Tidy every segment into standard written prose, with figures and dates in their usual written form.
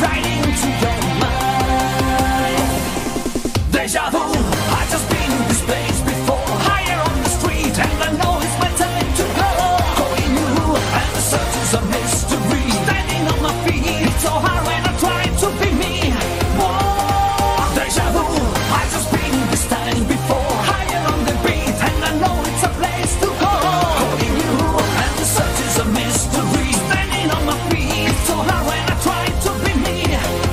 right into your mind. Deja vu, I just been in this place before. Higher on the street, and I know it's my time to go. Calling you, and the search is a mystery. Standing on my feet, it's so hard when I try to be me. Whoa, deja vu, I just been in this time before. Higher on the beat, and I know it's a place to go. Calling you, and the search is a mystery. Standing on my feet, it's so hard when I try to be me.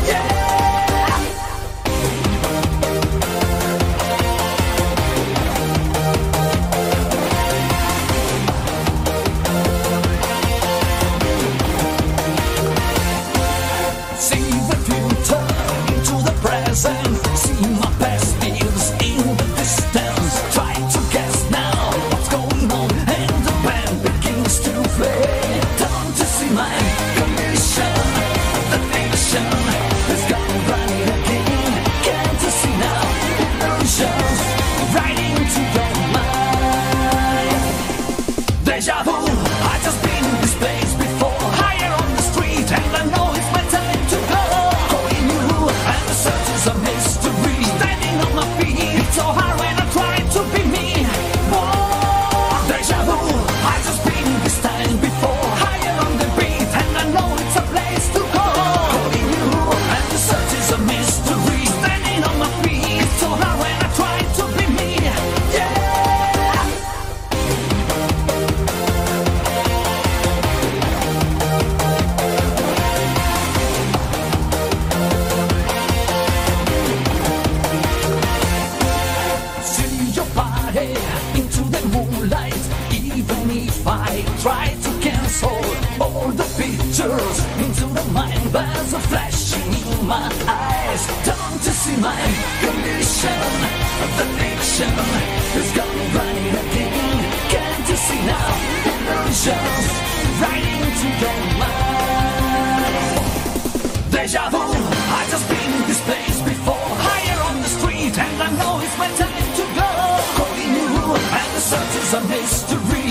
Yeah. See the future into the present. See my past lives in the distance. Try to guess now what's going on, and the band begins to play. Don't you see my condition? The nation is gone right again. Can't you see now? Illusions right into your mind. Deja vu, I just been in this place before. Higher on the street, and I know it's my time to go. Calling you, and the search is a mystery. Standing on my feet, it's so hard when I try to be me. Whoa, deja vu, I just been in this time before. Higher on the beat, and I know it's a place to go. Calling you, and the search is a mystery. Standing on my feet, it's so hard when I try to be me. Yeah. See your body into the moonlight. Even if I try to cancel all the pictures into the mind, there's a flashing in my eyes. Don't you see my condition? The fiction is gone right again. Can't you see now? Illusions right into your mind. Deja vu, I just been in this place before. Higher on the street, and I know it's my time to go. Calling you, and the search is a mystery.